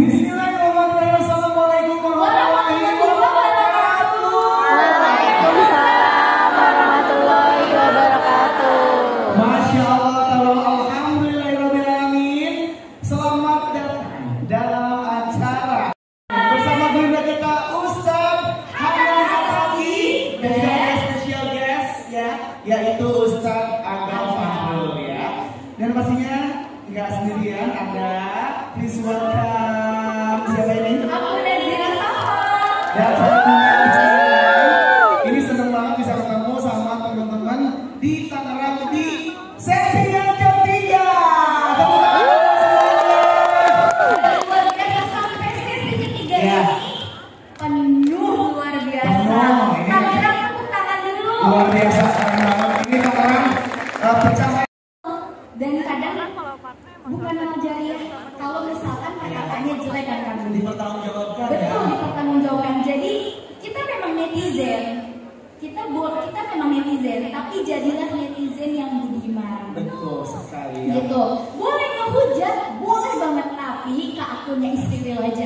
Bismillahirrahmanirrahim. Assalamualaikum warahmatullahi wabarakatuh. Waalaikumsalam warahmatullahi wabarakatuh. Masya Allah, kalau alhamdulillahirrahmanirrahim. Selamat datang dalam acara bersama guru kita Ustadz Hanan Ataki dan juga ada special guest ya, yaitu Ustadz Agam Fahrul ya. Dan pastinya nggak sendirian, ada please welcome siapa ini? Aku Nazira Safa. Dan saya ini senang banget bisa ketemu sama teman-teman di Tangerang di sesi yang ketiga. Tepuk tangan semuanya. Luar biasa sampai sesi ketiga Ya. ini penuh luar biasa. Penuh, ini. Tangerang tepuk tangan dulu. Luar biasa keren banget. Ini Tangerang pencapaian. Dan kadang bukan jariah kalau misalkan kata-katanya jelek kan kamu. Dipertanggungjawabkan ya. Betul, dipertanggungjawabkan. Jadi kita memang netizen. Kita memang netizen, tapi jadilah netizen yang budiman. Betul sekali ya. Gitu. Boleh ngehujat, boleh banget, tapi ke akunnya Istiqlal aja.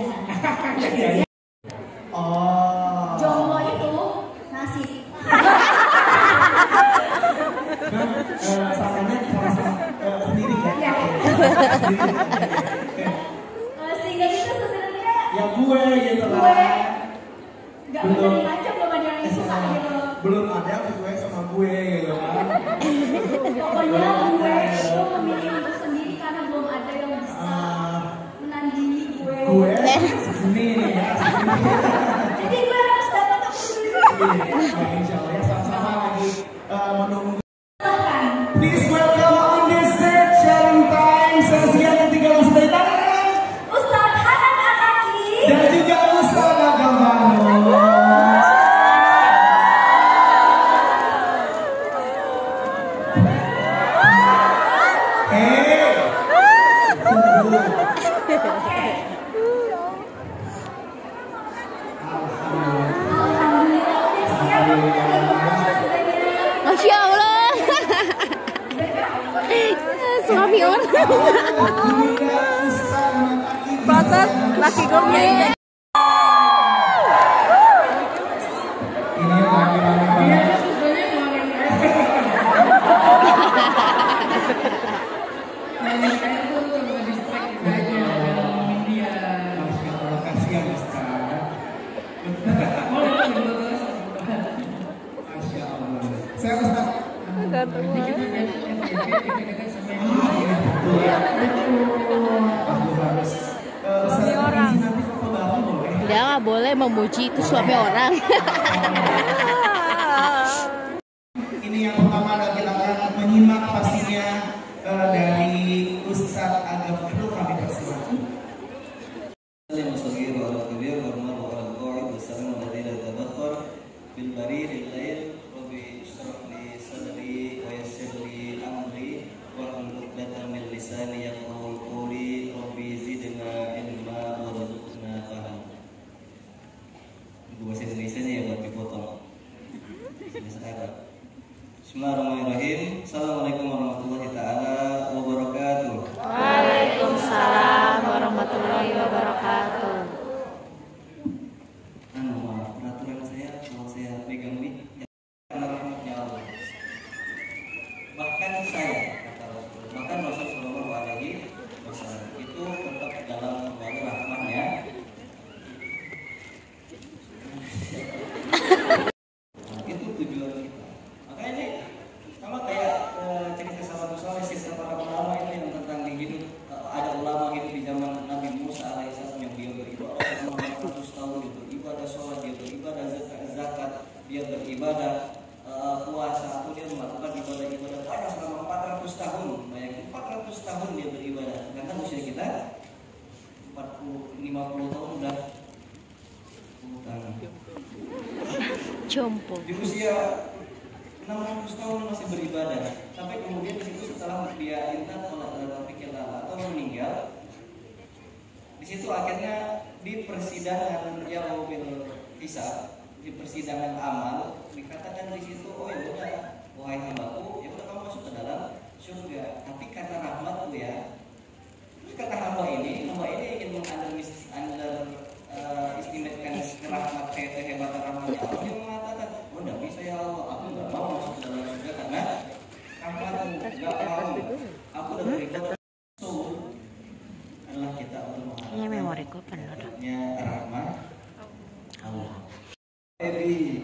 Oh. Jomblo itu nasib. Kan salahnya sama-sama sendiri ya. Ya. Sendiri. Sehingga kita sebenarnya Ya gue gitu gue lah. nggak Belum. menerima aja, belum ada yang suka gitu. Belum ada gue sama gue gitu kan. Pokoknya gue itu memilih untuk sendiri karena belum ada yang bisa menandingi gue. Gue segini nih ya, segini. Jadi gue harus dapat aku sendiri. Ya insya Allah ya, sama-sama lagi menunggu. Silakan. Please welcome on this stage sharing time sesi yang ketiga masih dari Tangerang Ustadz Hanan Ataki. dan juga Ustadz Agam Fahrul. Alhamdulillah udah siap menerima adanya. Masya Allah. Suami orang. Batas laki gue. Ini yang rame-rame banget. Masya Allah, kasihan Ustaz. Masya Allah. Saya Ustaz. Suami orang. Dia nggak boleh memuji itu suami orang. Ini yang pertama adalah kita akan menyimak pastinya dari Ustadz Agam Fahrul, kami persilakan. Bahasa Indonesia ya buat dipotong. Bismillahirrahmanirrahim. Assalamualaikum warahmatullahi taala wabarakatuh. Waalaikumsalam warahmatullahi wabarakatuh. Maaf, peraturan saya kalau saya pegang mic karena rahmatnya Allah. Bahkan saya kata Rasul, bahkan Rasul Shallallahu Alaihi Wasallam itu tetap dalam wali rahmatnya. Itu tujuan kita. Makanya ini sama kayak cerita salafus saleh, cerita para ulama itu yang tentang di hidup. Ada ulama hidup di zaman Nabi Musa alaihissalam yang dia beribadah selama 400 tahun, dia beribadah sholat, dia beribadah zakat, dia beribadah puasa, atau dia melakukan ibadah-ibadah banyak selama 400 tahun. Bayangin 400 tahun dia beribadah. Sedangkan usia kita 40-50 tahun udah tahun. Jompo. Di usia 600 tahun masih beribadah, sampai kemudian di situ setelah dia intan oleh Rafiq atau meninggal, Di situ akhirnya di persidangan yaumil hisab, di persidangan amal dikatakan di situ, oh ya udah, wahai hambaku, ya udah kamu masuk ke dalam surga. Tapi kata rahmat tuh ya, terus kata hamba ini ingin istimewakan rahmat kehebatan rahmatnya Allah. Dia mengatakan, oh enggak bisa ya Allah, aku enggak mau masuk ke dalam surga karena rahmatmu enggak mau. Aku udah berikan adalah kita untuk Kayaknya memoriku penuh. rahmat Allah. Jadi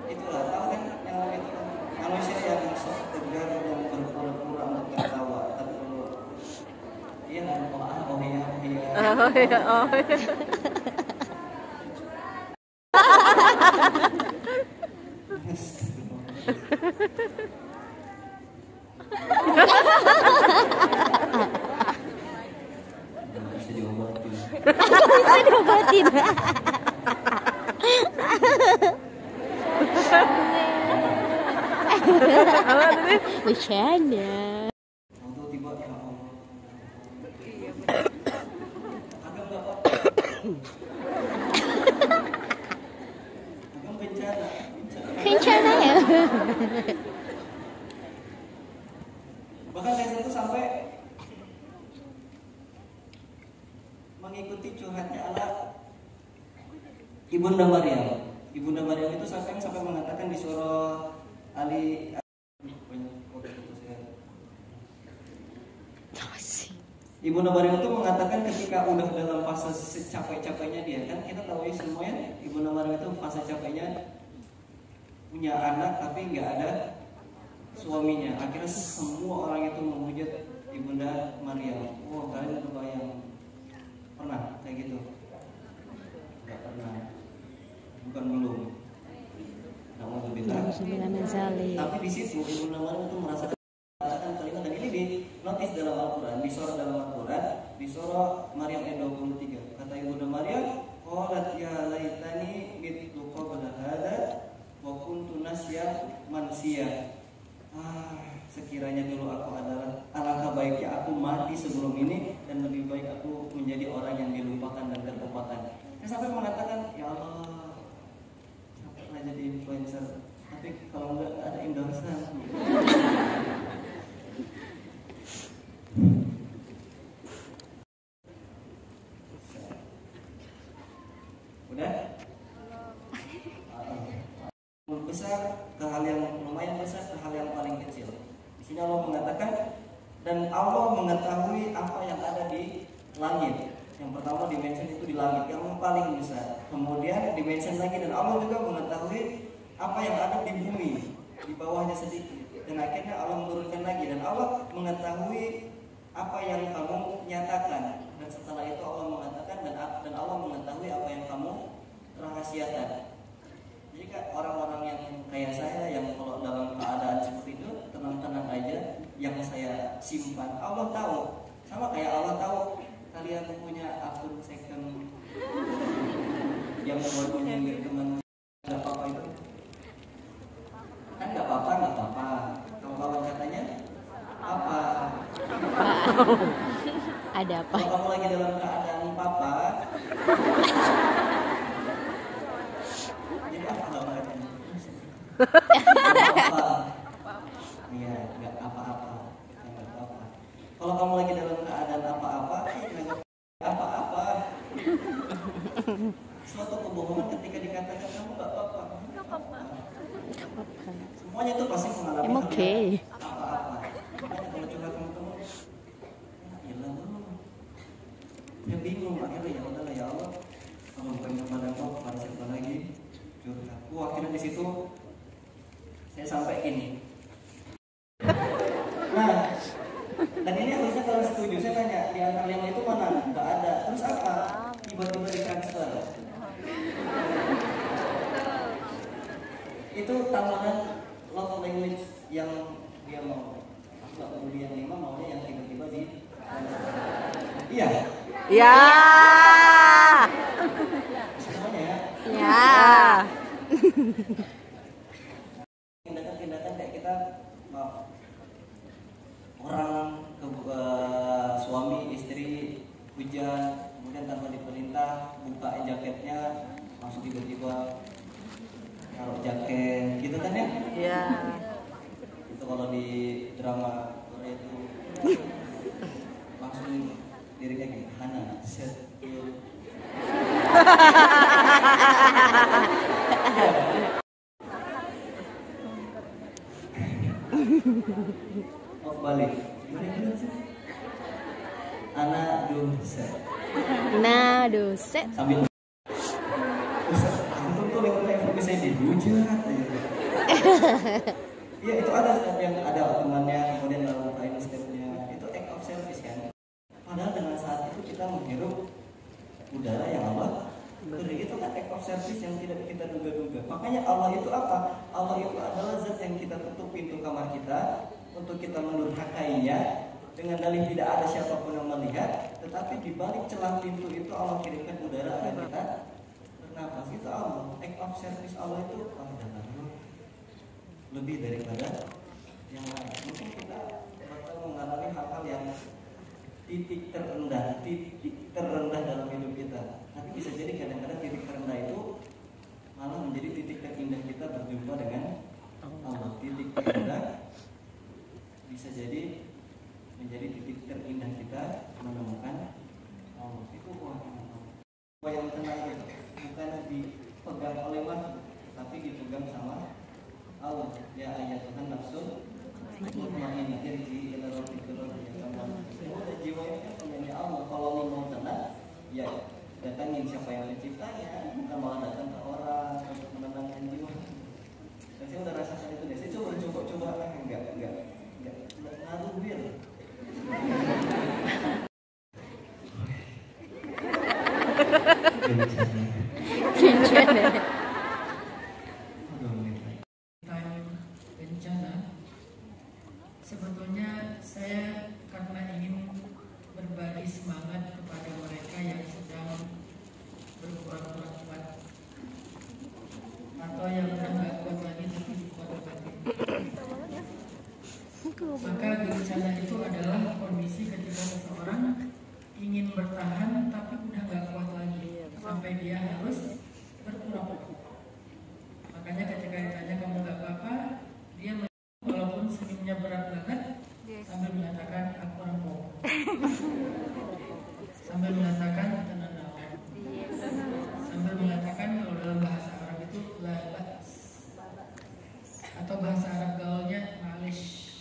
itulah tahu kan yang itu kan manusia yang sok tegar yang berpura-pura untuk tertawa, tapi kalau dia oh iya. Bisa diobatin. Bisa diobatin. Bercanda. Untuk tiba ya Allah. Agak bapak. Agak bencana. Kencana ya. Bahkan saya itu sampai mengikuti curhatnya ala Ibunda Maryam. Ibunda Maryam itu sampai mengatakan di surah Ali Ibunda Maryam itu mengatakan ketika udah dalam fase secapek-capeknya dia, kan kita tahu ya semuanya Ibunda Maryam itu fase capeknya punya anak tapi nggak ada suaminya. Akhirnya semua orang itu menghujat Ibunda Maryam. Oh, kalian kebayang pernah kayak gitu? Nggak pernah. Bukan belum. Tapi di situ Ibunda Maryam itu merasakan kalimat, dan ini di notis dalam Al-Quran, disorot dalam Al-Quran, di surah Maryam ayat 23. Kata Ibunda Maryam, qalat ya laitani mitlu qabla hadza wa kuntu nasyan mansiya. Sekiranya dulu aku adalah, alangkah baiknya aku mati sebelum ini, dan lebih baik aku menjadi orang yang dilupakan dan terlupakan. Saya sampai mengatakan, ya Allah, sampai pernah jadi influencer, tapi kalau nggak ada endorsean. Udah? Besar ke hal yang lumayan besar ke hal yang paling kecil. Di sini Allah mengatakan, dan Allah mengetahui apa yang ada di langit. Yang pertama dimension itu di langit yang paling besar. Kemudian dimension lagi, dan Allah juga mengetahui apa yang ada di bumi, di bawahnya sedikit. Dan akhirnya Allah menurunkan lagi, dan Allah mengetahui apa yang kamu nyatakan. Dan setelah itu Allah mengatakan, dan Allah mengetahui apa yang kamu rahasiakan. Jadi kan orang-orang yang kayak saya, yang kalau dalam keadaan seperti itu tenang-tenang aja, yang saya simpan Allah tahu. Sama kayak Allah tahu kalian punya akun second yang buat menyindir teman, nggak apa-apa itu kan nggak apa-apa. Kalau kawan katanya apa? Ada apa? Kalau kamu lagi dalam keadaan papa, jadi apa namanya? Apa? Iya, nggak apa-apa. Kalau kamu lagi dalam keadaan apa-apa, apa-apa. Suatu kebohongan ketika dikatakan kamu nggak apa-apa. Semuanya itu pasti mengalami apa-apa. Kalau curhat teman-teman, ya lah, saya bingung akhirnya, ya udahlah ya Allah, kamu bukan kepada kau, kepada siapa lagi curhat. Akhirnya di situ saya sampai ini. Nah, dan ini harusnya kalau setuju, saya tanya di antara lima itu mana? Nggak ada. Terus apa? Tiba-tiba di transfer. Itu tambahan love language yang dia mau. Nggak peduli yang 5, maunya yang tiba-tiba di transfer. Iya. Ya. Semuanya ya. Ya. Tindakan-tindakan kayak kita mau orang ke suami istri hujan, kemudian tanpa diperintah buka jaketnya, langsung tiba-tiba taruh jaket gitu kan ya? Iya. Itu kalau di drama Korea itu langsung liriknya kayak Hana set you. Oh balik. Gimana sih? Anak doset. Nah, doset. Sambil antum tuh lewat telepon bisa dihujat aja. Iya itu ada step yang ada temannya kemudian lakukan stepnya itu act of service kan. Padahal dengan saat itu kita menghirup udara yang apa? Itu kan act of service yang tidak kita duga-duga. Makanya Allah itu apa? Allah itu adalah zat yang kita tutup pintu kamar kita untuk kita mendurhakainya dengan dalih tidak ada siapapun yang melihat, tetapi di balik celah pintu itu Allah kirimkan udara agar kita bernapas. Itu Allah. Act of service Allah itu lebih daripada yang lain. Mungkin kita bakal mengalami hal-hal yang titik terendah dalam hidup kita. Tapi bisa jadi kadang-kadang titik terendah itu malah menjadi titik terindah kita berjumpa dengan Allah. Titik terendah bisa jadi menjadi titik terindah kita menemukan Allah. Itu yang tenang itu bukan dipegang oleh makhluk, tapi dipegang sama Allah. Ya ayat Tuhan nafsul mutmainnah irji ila rabbika radiyallahu. Jiwa ini kan punya Allah. Kalau mau tenang, ya datangin siapa yang menciptanya, bukan malah datang ke orang untuk menenangkan jiwa. Dan saya udah rasakan itu deh. Saya coba enggak ngaruh bir. Bencana sebetulnya saya karena ingin berbagi semangat kepada mereka yang sedang berpura-pura kuat atau yang udah nggak kuat lagi tapi dikuat-kuatin. Maka bencana itu adalah kondisi ketika seseorang ingin bertahan tapi udah nggak kuat lagi sampai dia harus berpura-pura. Makanya ketika ditanya kamu nggak apa-apa, dia walaupun senyumnya berat banget sambil mengatakan aku rampok, sambil mengatakan tenang-tenang, sambil mengatakan kalau dalam bahasa Arab itu labas atau bahasa Arab gaulnya malish,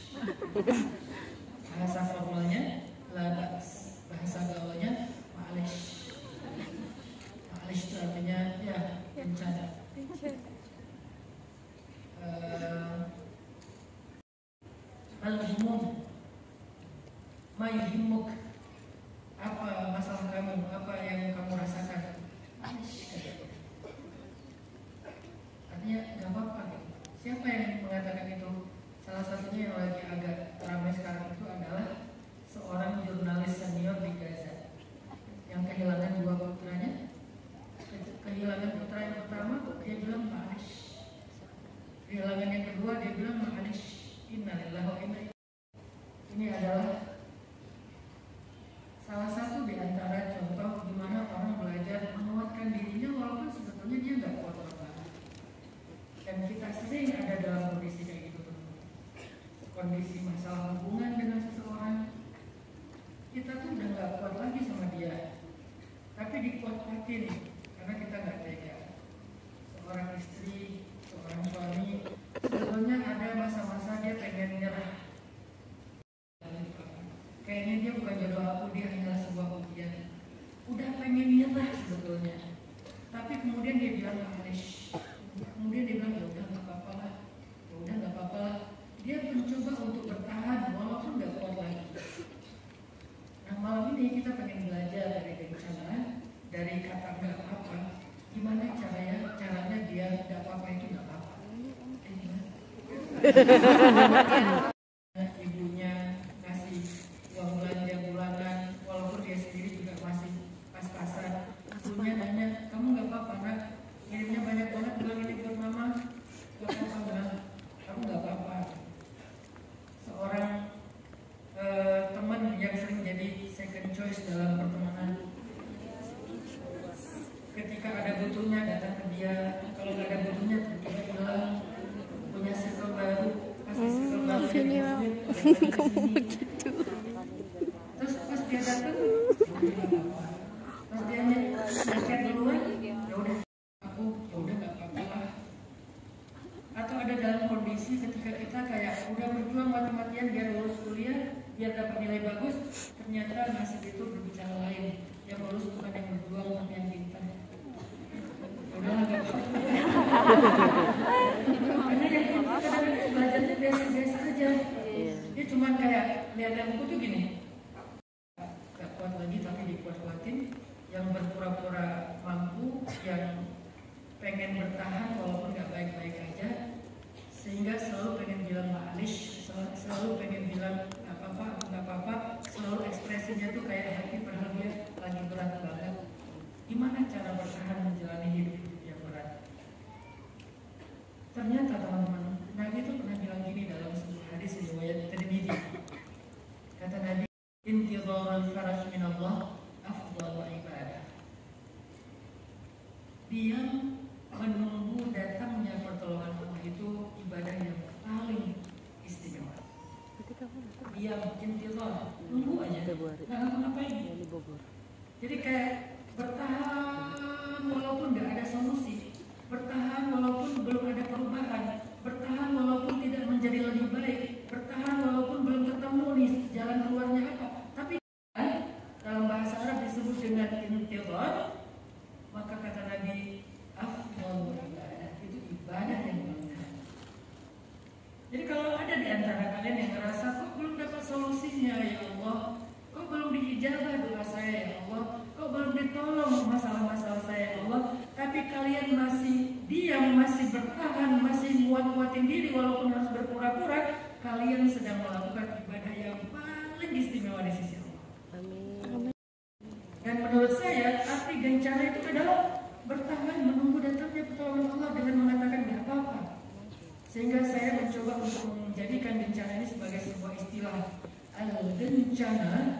bahasa formalnya labas, bahasa gaulnya malish. Malish itu artinya ya bencana. Al-humum ma yuhimmuk, apa masalah kamu, apa yang kamu rasakan. Artinya gak apa-apa. Siapa yang mengatakan itu? Salah satunya yang lagi agak ramai sekarang itu adalah seorang jurnalis senior di Gaza yang kehilangan dua putranya. Kehilangan putra yang pertama dia bilang ma'alish, kehilangan yang kedua dia bilang ma'alish, innalillahi wa inna ilaihi. Ini adalah salah satu di antara contoh di mana orang belajar menguatkan dirinya walaupun sebetulnya dia nggak kuat banget. Dan kita sering ada dalam kondisi kayak gitu, kondisi masalah hubungan dengan seseorang, kita tuh udah nggak kuat lagi sama dia, tapi dikuat-kuatin karena kita nggak tega. Seorang istri, seorang suami, sebetulnya ada masa-masa dia pengen nyerah. Kayaknya dia bukan jodoh aku, dia hanyalah sebuah ujian. Udah pengen nyerah sebetulnya, tapi kemudian dia bilang malish. Kemudian dia bilang ya udah nggak apa-apa lah, ya udah nggak apa-apa lah. Dia mencoba untuk bertahan walaupun nggak kuat lagi. Nah malam ini kita pengen belajar dari bencana, dari kata nggak apa-apa, gimana caranya dia nggak apa-apa itu nggak apa-apa. Ibunya kasih uang belanja bulanan, walaupun dia sendiri juga masih pas-pasan. Ibunya nanya, kamu nggak apa-apa nak? Kirimnya banyak banget, bilang ini buat mama. Gak apa-apa, kamu nggak apa-apa. Seorang teman yang sering jadi choice dalam pertemanan. Ketika ada butuhnya datang ke dia, kalau nggak ada butuhnya tiba-tiba hilang. Punya circle baru, pasti circle baru dari muslim, terus pas dia datang, pas dia ngechat duluan, ya udah aku, ya udah nggak apa-apa lah. Atau ada dalam kondisi ketika kita kayak udah berjuang mati-matian biar lulus kuliah, biar dapat nilai bagus, ternyata nasib itu berbicara lain. Yang lulus bukan yang berjuang tapi yang pintar. Udah nggak apa-apa. Karena yang pintar kadang-kadang belajarnya biasa-biasa aja. Dia cuma kayak lihat yang buku tuh gini, gak kuat lagi tapi dikuat-kuatin. Yang berpura-pura mampu, yang pengen bertahan walaupun gak baik-baik aja, sehingga selalu pengen bilang ma'alish, selalu pengen bilang gak apa-apa, selalu ekspresinya tuh kayak happy padahal dia lagi berat banget. Gimana cara bertahan menjalani hidup yang berat? Ternyata teman-teman, Nabi itu pernah bilang gini dalam sebuah hadis riwayat Tirmidzi. Kata Nabi, intidharul faraj min Allah afdhalu ibadah. Diam menunggu datangnya pertolongan Allah itu ibadah yang paling istimewa. Diam, intidhar, nunggu aja, nggak ngapa-ngapain. Jadi kayak bertahan walaupun nggak ada solusi, bertahan walaupun belum ada perubahan, bertahan walaupun tidak menjadi lebih baik, bertahan walaupun belum ketemu nih jalan keluarnya apa. Tapi dalam bahasa Arab disebut dengan intidhar, maka kata Nabi, afdhalul ibadah, itu ibadah yang paling. Jadi kalau ada di antara kalian yang merasa kok belum dapat solusinya ya Allah, kok belum diijabah doa saya ya Allah, kok belum ditolong masalah-masalah saya ya Allah, tapi kalian masih diam, masih bertahan, masih nguat-nguatin diri walaupun harus berpura-pura, kalian sedang melakukan ibadah yang paling istimewa di sisi Allah. Amin. Dan menurut saya arti gencana itu adalah bertahan menunggu datangnya pertolongan Allah dengan mengatakan tidak apa-apa. Sehingga saya mencoba untuk menjadikan bencana ini sebagai sebuah istilah al-bencana.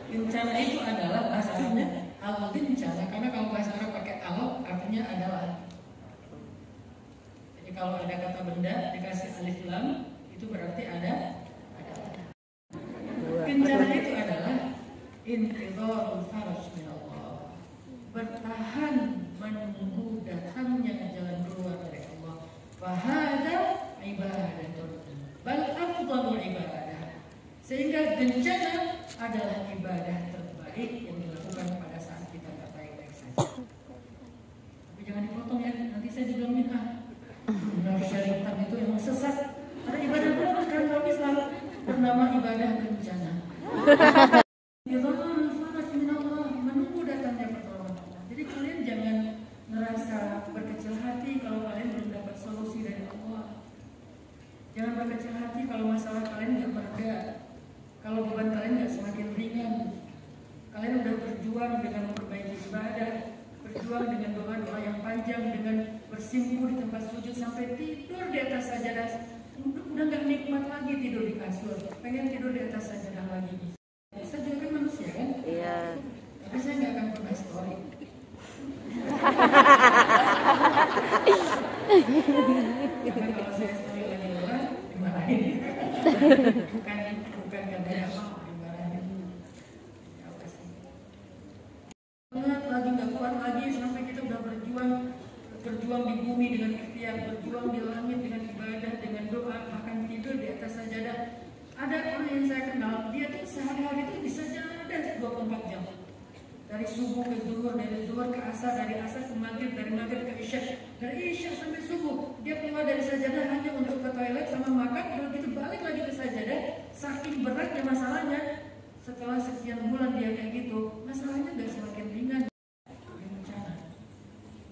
Bencana itu adalah bahasa Arabnya al-bencana, karena kalau bahasa Arab pakai al artinya adalah. Jadi kalau ada kata benda dikasih alif lam itu berarti ada. Bencana itu adalah intidharul faraj min Allah, bertahan menunggu datangnya jalan keluar dari Allah. Fahada ibadatun bal afdhalul ibadah. Sehingga bencana adalah ibadah terbaik yang dilakukan pada saat kita tak baik-baik saja. Tapi jangan dipotong ya, nanti saya dibilangin benar syariat itu emang sesat. Ada ibadah bagus kan kalau Islam bernama ibadah bencana. Menunggu datangnya pertolongan Allah. Jadi kalian jangan merasa berkecil hati kalau kalian belum dapat solusi dari Allah. Jangan berkecil hati kalau masalah kalian nggak mereda, kalau beban kalian nggak semakin ringan. Kalian udah berjuang dengan memperbaiki ibadah, berjuang dengan doa-doa yang panjang, dengan bersimpuh di tempat sujud sampai tidur di atas sajadah. Udah nggak nikmat lagi tidur di kasur, pengen tidur di atas sajadah lagi. Saya juga kan manusia kan? Iya. Tapi saya nggak akan pernah story. Karena kalau saya story lagi orang dimarahin. Bukan karena apa dimarahin. Apa sih? Banget lagi nggak kuat lagi sampai kita udah berjuang di bumi dengan ikhtiar, berjuang di langit dengan ibadah, dengan doa, bahkan tidur di atas sajadah. Ada orang yang saya kenal, dia tuh sehari-hari itu bisa jalan 24 jam. Dari subuh ke zuhur, dari zuhur ke asar, dari asar ke maghrib, dari maghrib ke isya, dari isya sampai subuh. Dia keluar dari sajadah hanya untuk ke toilet sama makan, lalu gitu balik lagi ke sajadah. Saking beratnya masalahnya, setelah sekian bulan dia kayak gitu, masalahnya gak semakin ringan.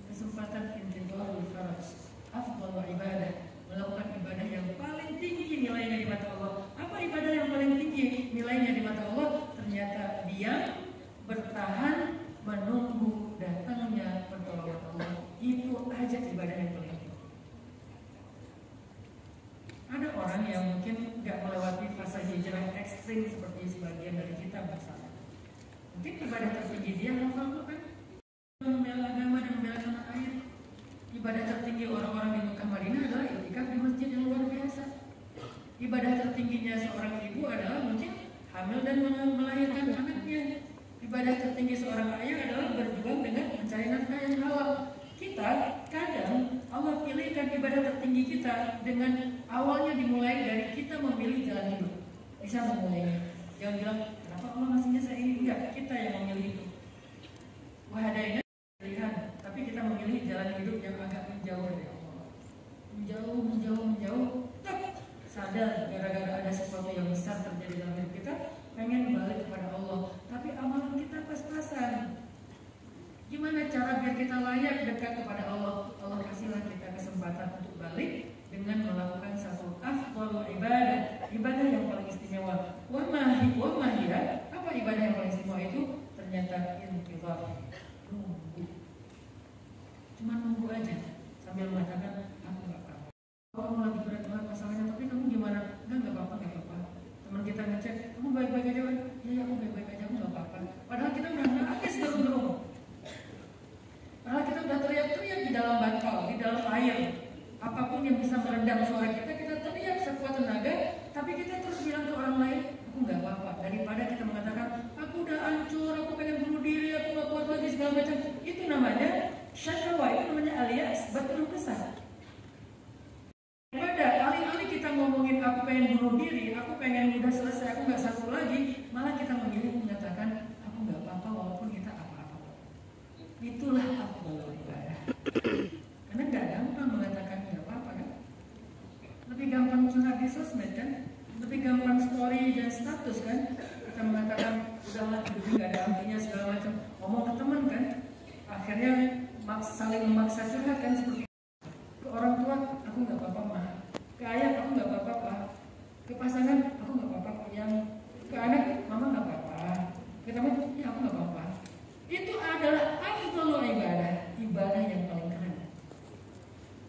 Kesempatan intidharul faraj, afdhalul ibadah, melakukan ibadah yang paling tinggi nilainya di mata Allah. Apa ibadah yang paling tinggi nilainya di mata Allah? Ternyata dia bertahan menunggu datangnya pertolongan Allah. Itu aja ibadah yang paling tinggi. Ada orang yang mungkin nggak melewati fase hijrah ekstrim seperti sebagian dari kita bersama. Mungkin ibadah tertinggi dia hafal Quran, membela agama dan membela tanah air. Ibadah tertinggi orang-orang di Mekah Madinah adalah iktikaf di masjid yang luar biasa. Ibadah tertingginya seorang ibu adalah mungkin hamil dan melahirkan anaknya. Ibadah tertinggi seorang ayah adalah berjuang dengan mencari nafkah yang halal. Kita kadang Allah pilihkan ibadah tertinggi kita dengan awalnya dimulai dari kita memilih jalan hidup. Bisa memulainya. Jangan bilang, kenapa Allah ngasihnya saya ini? Enggak, kita yang memilih itu. Wahadaina pilihan, tapi kita memilih jalan hidup yang agak menjauh dari Allah. Menjauh. Sadar gara-gara ada sesuatu yang besar terjadi dalam hidup kita, pengen balik kepada Allah. Tapi amalan kita pas-pasan. Gimana cara biar kita layak dekat kepada Allah? Allah kasihlah kita kesempatan untuk balik dengan melakukan satu afdhalul ibadah, ibadah yang paling istimewa. Wa mahiya, apa ibadah yang paling istimewa itu? Ternyata intizar, nunggu. Cuma nunggu aja sambil mengatakan aku gak apa-apa. Kamu lagi berat banget masalahnya, tapi kamu gimana? Enggak apa-apa. Teman kita ngecek, kamu baik-baik aja kan? Iya, aku baik-baik aja, aku gak apa-apa. Padahal kita udah nangis gerung-gerung. Padahal kita udah teriak-teriak di dalam bantal, di dalam air. Apapun yang bisa meredam suara kita, kita teriak sekuat tenaga. Tapi kita terus bilang ke orang lain, aku gak apa-apa. Daripada kita mengatakan, aku udah hancur, aku pengen bunuh diri, aku gak kuat lagi, segala macam. Itu namanya syakawa, itu namanya alias berkeluh kesah. Daripada alih-alih kita ngomongin aku pengen bunuh diri, aku pengen udah selesai, aku gak satu lagi, malah kita memilih mengatakan aku gak apa-apa walaupun kita apa-apa. Itulah afdhalul ibadah. Karena gak gampang mengatakan gak apa-apa kan? Lebih gampang curhat di sosmed kan? Lebih gampang story dan status kan? Kita mengatakan udahlah hidup gak ada artinya segala macam. Ngomong ke teman kan? Akhirnya saling memaksa curhat kan seperti ke orang tua, aku nggak apa-apa mah. Ke ayah, aku nggak apa-apa pak. Ke pasangan, aku nggak apa-apa. Yang ke anak, mama nggak apa-apa. Ke teman, ya aku nggak apa-apa. Itu adalah afdhalul ibadah yang paling keren.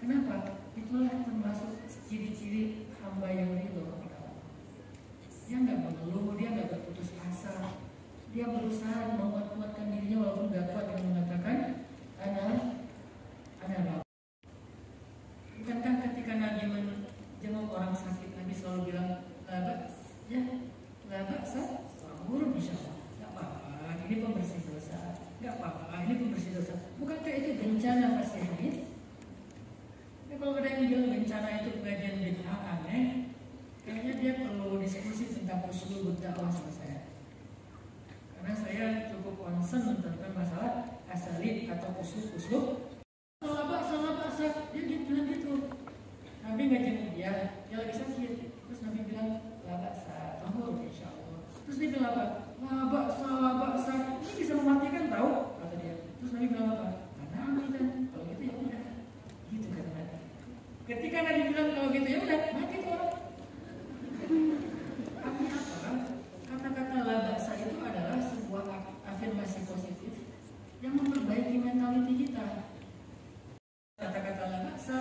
Kenapa? Itulah termasuk ciri-ciri hamba yang ridho kepada Allah. Dia nggak mengeluh, dia nggak berputus asa. Dia berusaha menguatkan dirinya walaupun nggak kuat dengan mengatakan, ada bukankah ketika Nabi menjenguk orang sakit, Nabi selalu bilang, labak, sahur, insya Allah, nggak apa-apa, ini pembersih dosa, nggak apa-apa, ini pembersih dosa. Bukankah itu bencana pasti hadis? Ya, kalau ada yang bilang bencana itu bagian bid'ah aneh, kayaknya dia perlu diskusi tentang usul berdakwah sama saya. Karena saya cukup concern tentang masalah asalib atau usul. Dia bilang gitu. Nabi nggak jenguk dia lagi sakit. Terus Nabi bilang, labaksa, tahur insya Allah. Terus dia bilang apa? Labaksa. Ini bisa mematikan tahu? Kata dia. Terus Nabi bilang apa? Karena amitan. Kalau gitu ya udah. Gitu kata Nabi. Ketika Nabi bilang kalau gitu ya udah, mati tuh orang. Artinya apa? Kata-kata labaksa itu adalah sebuah afirmasi positif yang memperbaiki mentaliti kita. Kata-kata labaksa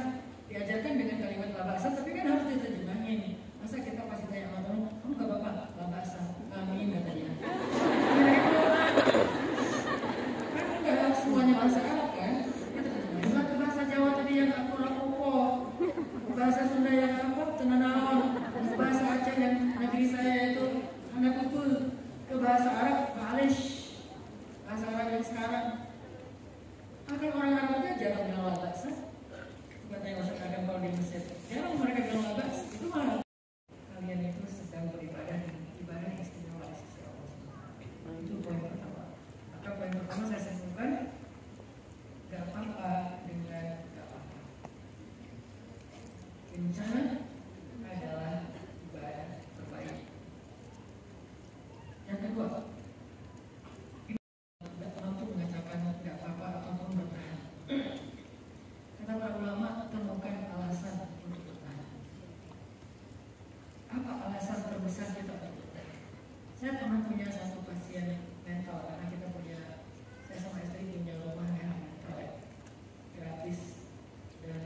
diajarkan dengan kalimat labaksa, tapi kan harus diterjemahin. Masa kita pasti tanya sama teman, kamu gak apa-apa? Labaksa, amin katanya. Kan enggak semuanya bahasa Arab kan? Kita terjemahin ke bahasa Jawa tadi yang aku rapopo, bahasa Sunda yang apa? Tenanaon, bahasa Aceh yang negeri saya itu anak ukul, ke bahasa Arab, Malish, bahasa Arab yang sekarang. Akan orang Arab aja jarang bilang labaksa. Bukan yang masuk agama kalau di Mesir. Jarang mereka bilang labaksa. Itu malah kalian itu sedang beribadah ibadah istimewa di sisi Allah. Itu poin pertama. Maka poin pertama saya simpulkan, gak apa-apa dengan gak apa-apa. Bencana adalah ibadah terbaik. Yang kedua, mampu mengatakan gak apa-apa ataupun bertahan. Kata para ulama, temukan alasan untuk bertahan. Apa alasan terbesar kita untuk bertahan? Saya pernah punya satu pasien mental, karena saya sama istri punya rumah mental gratis, dan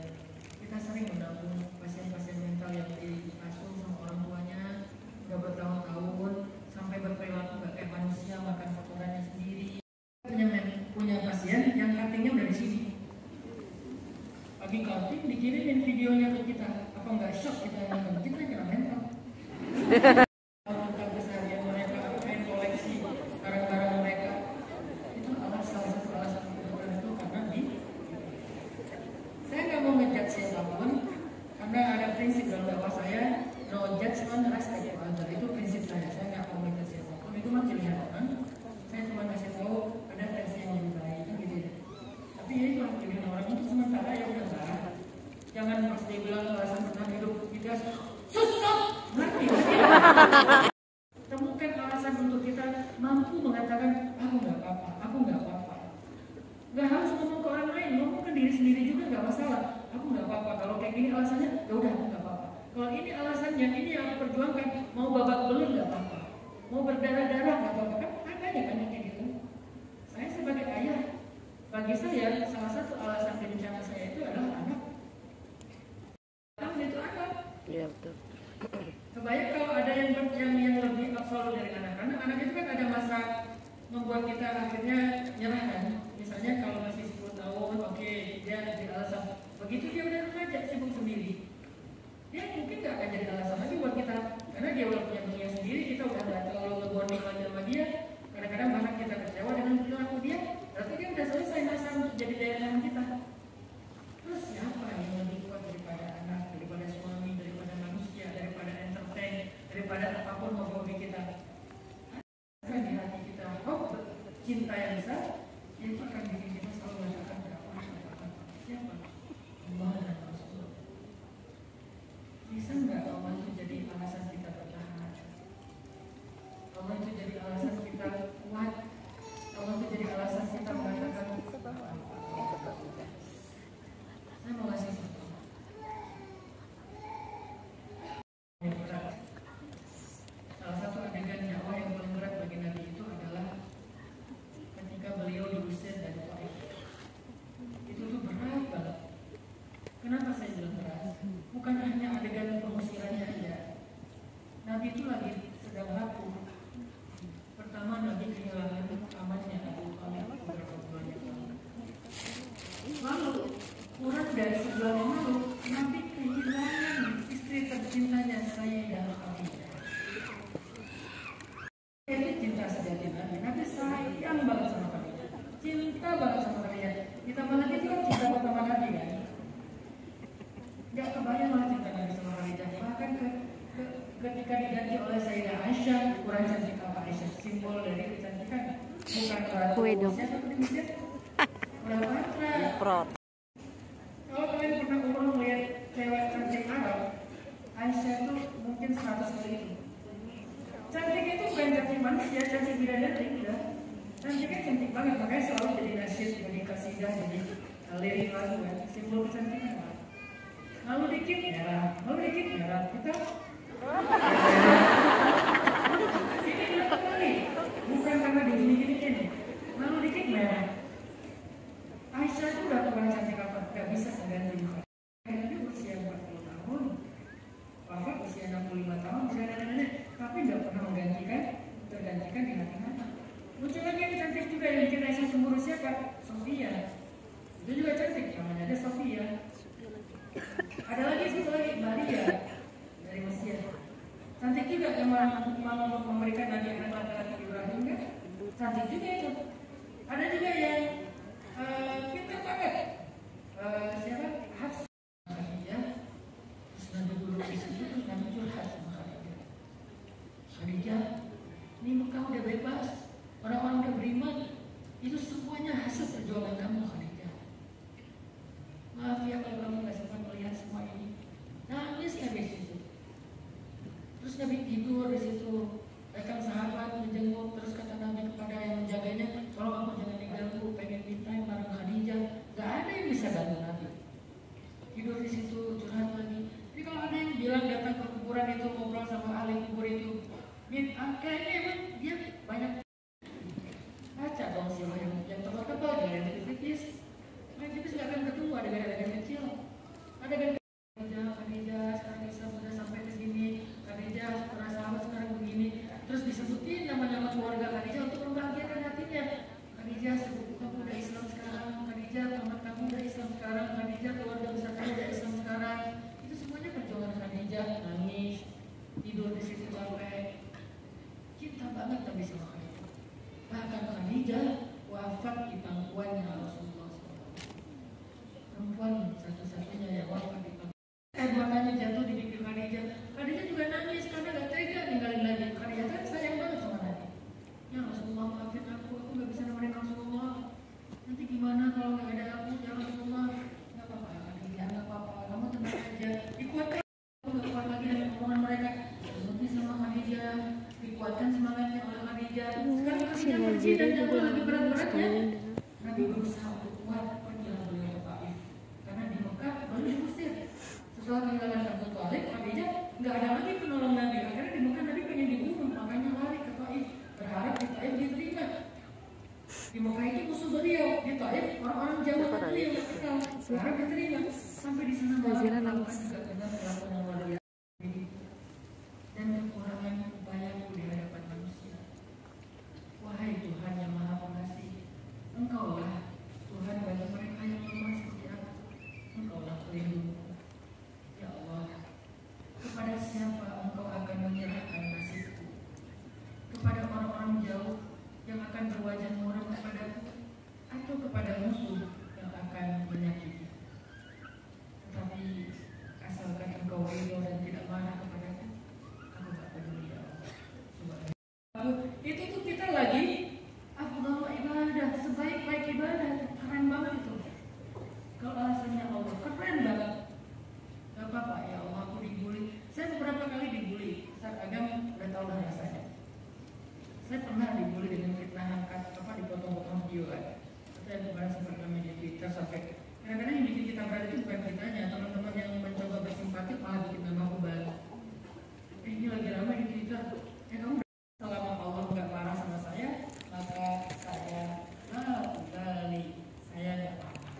kita sering menampung pasien-pasien mental yang di tentang keseharian mereka, main koleksi barang-barang mereka. Itu salah satu alasan kebetulan itu karena saya nggak mau ngejudge siapapun, karena ada prinsip dalam dakwah saya, no judgment, respect to other. Itu prinsip saya. Saya nggak mau ngejudge siapapun. Itu mah pilihan orang. Saya cuma kasih tahu ada versi yang lebih baik, kan gitu ya. Tapi ini cuma pilihan orang untuk sementara, ya udah lah. Jangan pas dia bilang alasan tentang hidup kita susah, ngerti? Temukan alasan untuk kita mampu mengatakan aku nggak apa-apa, aku nggak apa-apa. Nggak harus ngomong ke orang lain, ngomong ke diri sendiri juga nggak masalah. Aku nggak apa-apa. Kalau kayak gini alasannya, ya udah aku nggak apa-apa. Kalau ini alasannya, ini yang aku perjuangkan, mau babak belur nggak apa-apa, mau berdarah-darah nggak apa-apa, kan ada ya banyak kayak gitu. Saya sebagai ayah, bagi saya salah satu alasan bencana saya itu adalah anak. Itu anak. Iya betul. Kebayang kalau ada yang lebih absolut dari anak-anak. Anak itu kan ada masa membuat kita akhirnya nyerah kan. Misalnya kalau masih 10 tahun, oke, dia jadi alasan. Begitu dia udah remaja sibuk sendiri, dia mungkin nggak akan jadi alasan lagi buat kita, karena dia udah punya dunia sendiri. Kita udah nggak terlalu nge-bonding lagi sama dia. Kadang-kadang bahkan kita kecewa dengan perilaku dia, berarti dia udah selesai masa untuk jadi daya tahan kita. Terus siapa yang lebih kuat daripada anak, daripada suami, daripada manusia, daripada entertain, daripada apapun hobi kita? Akan di hati kita, cinta yang besar, itu akan bikin kita selalu mengatakan berapa siapa? Allah dan Rasul. Bisa nggak Allah itu jadi alasan kita bertahan? Allah itu jadi alasan kita kuat. Allah itu jadi alasan kita mengatakan saya mau kasih contoh. Yang berat. Salah satu adegan dakwah yang paling berat bagi Nabi itu adalah ketika beliau diusir dari Taif. Itu tuh berat banget. Kenapa saya bilang berat? Bukan hanya adegan pengusirannya aja. Nabi itu lagi sedang rapuh. Pertama Nabi kehilangan amannya Abu Talib beberapa bulan yang lalu. Lalu kurang dari sebulan yang lalu, Nabi kehilangan istri tercintanya Sayyidah Khadijah. Ini cinta sejati Nabi. Nabi sayang banget sama Khadijah, cinta banget sama Khadijah. Ditambah lagi itu kan cinta pertama Nabi kan. Gak kebayang lah cinta Nabi sama Khadijah. Bahkan ketika diganti oleh Sayyidah Aisyah, kurang cantik apa Aisyah, simbol dari kecantikan. Bukan ratu siapa tuh dia? Cleopatra. Kalau kalian pernah umroh melihat cewek cantik Arab, Aisyah itu mungkin 100 kali itu. Cantik itu bukan cantik manusia, cantik bidadari udah. Cantiknya cantik banget, makanya selalu jadi nasyid, jadi kasidah, jadi lirik lagu kan, simbol kecantikan. Lalu dikit merah, kita ini berapa kali? Bukan karena di gini. Lalu dikit merah. Aisyah itu udah kurang cantik apa? Gak bisa mengganti muka. Karena dia usia 40 tahun, Wafat usia 65 tahun, udah nenek-nenek, tapi gak pernah tergantikan di hati anak. Muncul lagi yang cantik juga yang bikin Aisyah cemburu siapa? Sofia. Itu juga cantik, namanya ada Sofia. Ada lagi satu lagi Maria dari Mesir. Cantik juga yang mau memberikan Nabi anak laki-laki Ibrahim kan? Cantik juga itu. Ada juga yang pintar banget. Siapa? Hafsah. Khadijah. Terus Nabi duduk di situ, terus Nabi curhat sama Khadijah. Khadijah, ini Mekah udah bebas, orang-orang udah beriman. Itu semuanya hasil perjuangan kamu, Khadijah. Maaf ya kalau kamu nggak sempat melihat semua ini. Nangis Nabi di situ. Terus Nabi tidur di situ. Rekan sahabat menjenguk, terus kata Nabi kepada yang menjaganya, kalau aku jangan diganggu, pengen minta bareng Khadijah. Gak ada yang bisa bantu Nabi. Tidur di situ, curhat lagi. Jadi kalau ada yang bilang datang ke kuburan itu ngobrol sama ahli kubur itu, kayaknya emang dia banyak baca dong sih yang tebal-tebal dari tipis-tipis. Nah, tipis nggak akan ketemu adegan-adegan kecil. Adegan Khadijah sekarang bisa sudah sampai ke sini. Khadijah para sahabat sekarang begini. Terus disebutin nama-nama keluarga Khadijah untuk membahagiakan hatinya. Khadijah sepupu kamu udah Islam sekarang. Khadijah teman kamu udah Islam sekarang. Khadijah keluarga besar kamu udah Islam sekarang. Itu semuanya perjuangan Khadijah. Nangis, tidur di situ. dan jauh lagi berat-beratnya. Nabi berusaha untuk kuat pergilah beliau ke Taif. Karena di Mekah baru diusir. Setelah kehilangan Abu Thalib, Khadijah nggak ada lagi penolong Nabi. Akhirnya di Mekah Nabi pengen dibunuh, makanya lari ke Taif. Berharap di Taif diterima. Di Mekah itu musuh beliau, di Taif orang-orang Jawa beliau nggak kenal. Berharap diterima. Sampai di sana malah juga benar perlakuan yang luar biasa. Dan kekurangan upayaku di hadapan manusia. Wahai Tuhan yang Maha Pengasih, Engkaulah Tuhan bagi mereka yang lemah seperti aku. Engkaulah pelindungku. Ya Allah, kepada siapa Engkau akan menyerahkan nasibku? Kepada orang-orang jauh yang akan berwajah muram kepadaku, atau kepada musuh yang akan menyakiti? Tetapi asalkan Engkau ridho dan tidak marah kepadaku, aku tak peduli ya Allah. Itu tuh kita lagi afdal ibadah, sebaik-baik ibadah, keren banget itu. Kalau alasannya Allah, keren banget. Gak apa-apa ya Allah, aku dibully. Saya beberapa kali dibully. Ustaz Agam udah tahu lah rasanya. Saya pernah dibully dengan fitnahan dipotong-potong video kan. Saya kemarin sempat kami di Twitter sampai kadang-kadang yang bikin kita berat itu bukan kitanya, teman-teman yang mencoba bersimpati malah bikin nama aku balik. Ini lagi ramai di Twitter. Ya kamu selama Allah nggak marah sama saya, maka saya kembali, saya nggak apa-apa.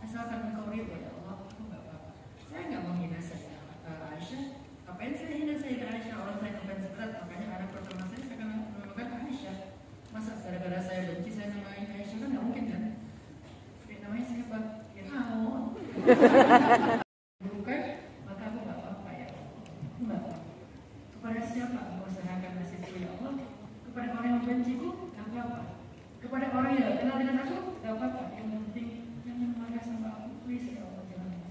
Asalkan engkau ridho ya Allah, aku nggak apa-apa. Saya nggak mau hina saya Aisyah. Ngapain saya hina saya Aisyah? Orang saya ngefans berat, makanya anak pertama saya akan menamakan Aisyah. Masa gara-gara saya benci saya namain Aisyah kan nggak mungkin kan? Namanya siapa? Ya kamu. Bukan, maka aku nggak apa-apa ya. Aku nggak apa-apa. Kepada siapa aku serahkan nasibku ya Allah? Kepada orang yang membenciku, nggak apa-apa. Kepada orang yang tidak kenal dengan aku, nggak apa-apa. Yang penting jangan marah sama aku, please ya Allah, jangan.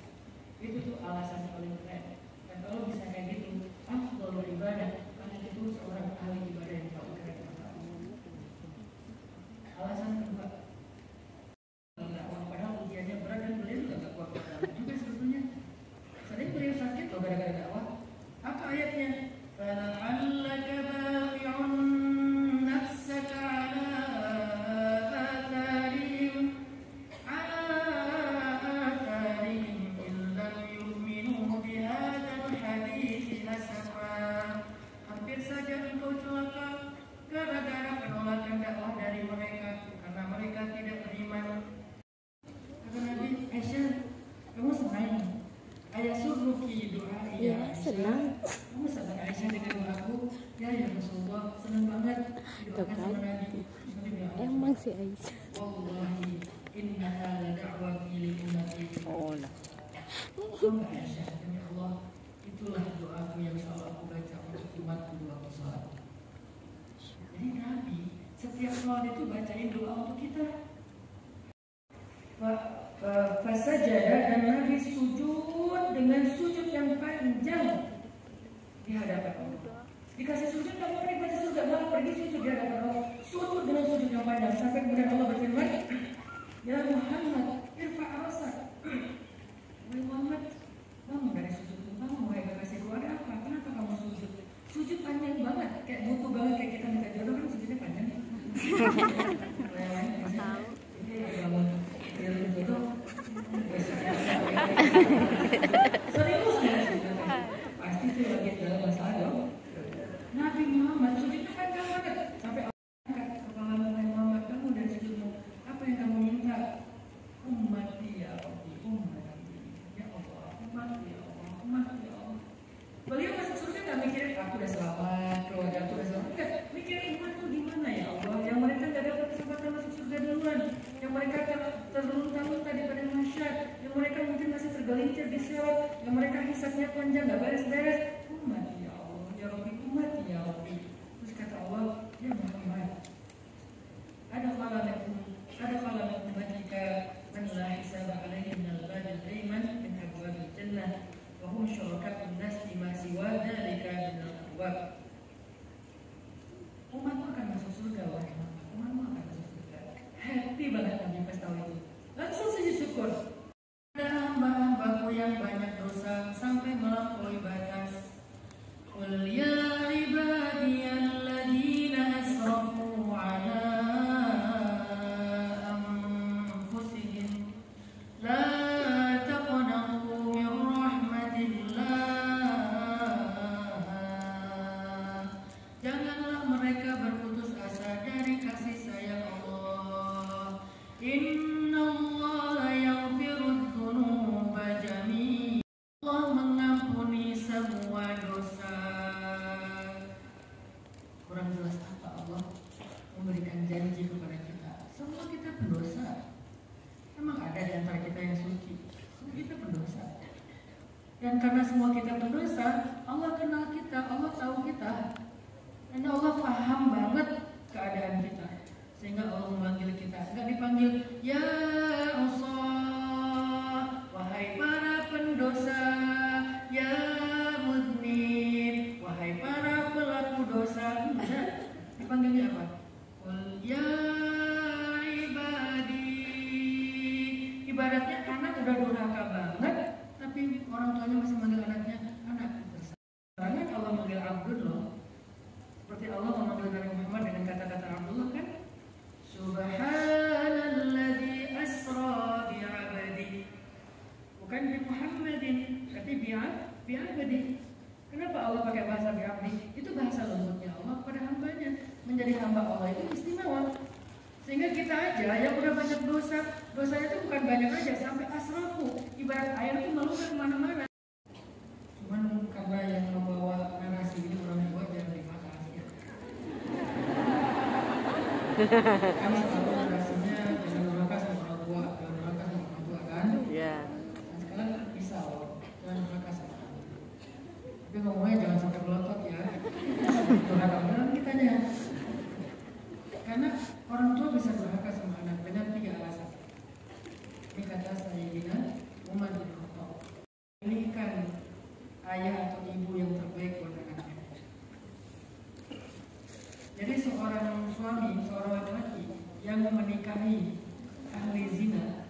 Itu tuh alasan paling keren. Dan kalau bisa kayak gitu, afdhalul ibadah, karena itu seorang ahli ibadah yang paling keren. Alasan kedua, padahal ujiannya berat dan beliau juga nggak kuat juga sebetulnya. Sering beliau sakit loh gara-gara dakwah. Apa ayatnya? فَلَعَلَّكَ بَاخِعٌ نَفْسَكَ عَلَىٰ آثَارِهِمْ إِن لَّمْ يُؤْمِنُوا بِهَٰذَا الْحَدِيثِ أَسَفًا. Hampir saja engkau celaka gara-gara penolakan dakwah dari mereka karena mereka tidak beriman. Kata Nabi, Aisyah, kamu senang? Ayah suruki doa Ya, senang. Kamu senang Aisyah dengan doaku? Ya Rasulullah, senang banget didoakan sama Nabi. Emang si Aisyah. Wallahi innaha la da'wati li ummati. Oh, nah. Enggak Aisyah, demi Allah, itulah doaku yang selalu aku baca untuk umatku di waktu salat. Jadi Nabi setiap salat itu bacain doa untuk kita. Fasajada, dan Nabi sujud dengan sujud yang panjang di hadapan Allah. Dikasih sujud nggak mau pergi baca surga, malah pergi sujud di hadapan Allah. Sujud dengan sujud yang panjang sampai kemudian Allah berfirman, Ya Muhammad, irfa' rasak. Wahai Muhammad, bangun dari sujudmu, bangun wahai kekasihku. Ada apa? Kenapa kamu sujud? Sujud panjang banget, kayak butuh banget kayak kita minta jodoh kan sujudnya panjang. Bangun jodoh. Serius pasti itu lagi dalam masalah dong. Nabi Muhammad sujudnya panjang banget sampai angkat kepala Muhammad, kamu dari sujudmu apa yang kamu minta? Ummati ya Rabbi, ummati ya Allah, ummati ya Allah, ummati ya Allah. Beliau masuk surga nggak mikirin aku udah selamat, keluarga aku udah selamat, enggak mikirin umatku gimana ya Allah, yang mereka nggak dapat kesempatan masuk surga duluan, yang mereka terlunta-lunta di padang mahsyar, yang mereka mungkin masih tergelincir di sirat, yang mereka hisabnya panjang nggak beres-beres. Ummati ya Allah, ya Rabbi, ummati ya Rabbi. Terus kata Allah, ya Muhammad, ada kalam ummatika man la hisaba alaihi min al-badil daiman min abwabil jannah wa hum syuraka'un nas bima siwa dzalika min al-abwab. Umatmu akan masuk surga, wahai Muhammad. Umatmu akan masuk surga. Happy banget Nabi pas tahu itu. Langsung sujud syukur. Ada hamba-hambaku yang banyak dosa sampai melampaui batas. Qul ya ibadiyalladzina semua dosa. Kurang jelas apa Allah memberikan janji kepada kita? Semua kita pendosa. Memang ada di antara kita yang suci. Semua kita pendosa. Dan karena semua kita pendosa, Allah kenal kita, Allah tahu kita. Dan Allah paham banget keadaan kita. Sehingga Allah memanggil kita. Enggak dipanggil, ya Allah, wahai para pendosa, ya mudnib, wahai para pelaku dosa. Enggak. Dipanggilnya apa? Qul ya ibadi. Ibaratnya anak udah durhaka banget, tapi orang tuanya masih manggil anaknya anak. Sekarang Allah manggil Abdul loh. Seperti Allah memanggil Nabi Muhammad dengan kata-kata Abdullah kan? Subhanalladzi asra bi'abdi. Bukan bi Muhammadin, tapi bi'abdi. Kenapa Allah pakai bahasa bi'abdi? Itu bahasa lembutnya Allah pada hambanya. Menjadi hamba Allah itu istimewa. Sehingga kita aja yang udah banyak dosa, dosanya itu bukan banyak aja, sampai asrafu. Ibarat air itu meluber kemana-mana. Cuman karena yang membawa narasi ini orang tua, jangan terima kasih ya. Kami selalu narasinya jangan durhaka sama orang tua, jangan durhaka sama orang tua kan? Iya. Dan sekarang pisau, jangan durhaka sama orang tua. Tapi ngomongnya jangan sampai melotot ya. Durhaka beneran kitanya. Karena orang tua bisa durhaka sama anak dengan 3 alasan. Ini kata Sayyidina Umar bin Khattab. Pilihkan ayah atau ibu yang terbaik buat anaknya. Jadi seorang suami, seorang laki-laki yang menikahi ahli zina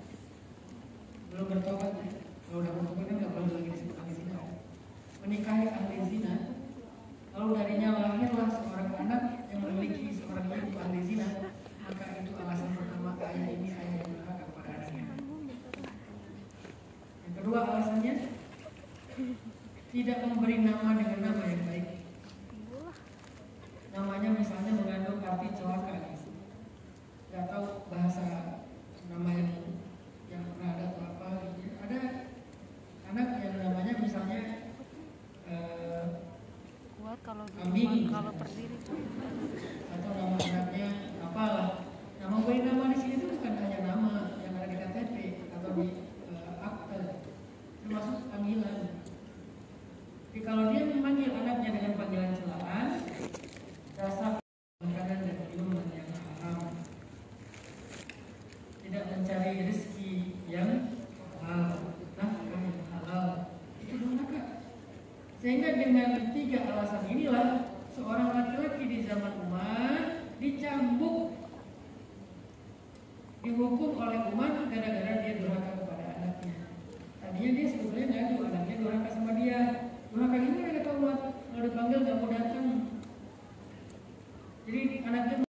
belum bertobat ya. Kalau udah bertobat kan nggak boleh lagi disebut ahli zina. Menikahi ahli zina, lalu darinya lahirlah seorang anak yang memiliki seorang ibu ahli zina, maka itu alasan pertama ayah ini ayah yang durhaka kepada anaknya. Yang kedua alasannya tidak memberi nama dengan nama yang baik. Namanya misalnya mengandung arti celaka, nggak tahu bahasa nama yang pernah ada atau apa. Ada anak yang namanya misalnya Kuat kalau kambing, kalau berdiri. atau nama anaknya apalah. Nama memberi nama di sini itu bukan hanya nama yang ada di KTP atau di akte, termasuk panggilan. Jadi kalau dia memanggil anaknya dengan panggilan celaan, dasar makanan dan minuman yang haram, tidak mencari rezeki yang halal, nafkah yang halal, itu durhaka. Sehingga dengan 3 alasan inilah seorang laki-laki di zaman Umar dicambuk, dihukum oleh Umar gara-gara dia durhaka kepada anaknya. Tadinya dia sebetulnya ngadu, anaknya durhaka sama dia. Durhaka gimana kata Umar? Kalau dipanggil nggak mau datang. Jadi anaknya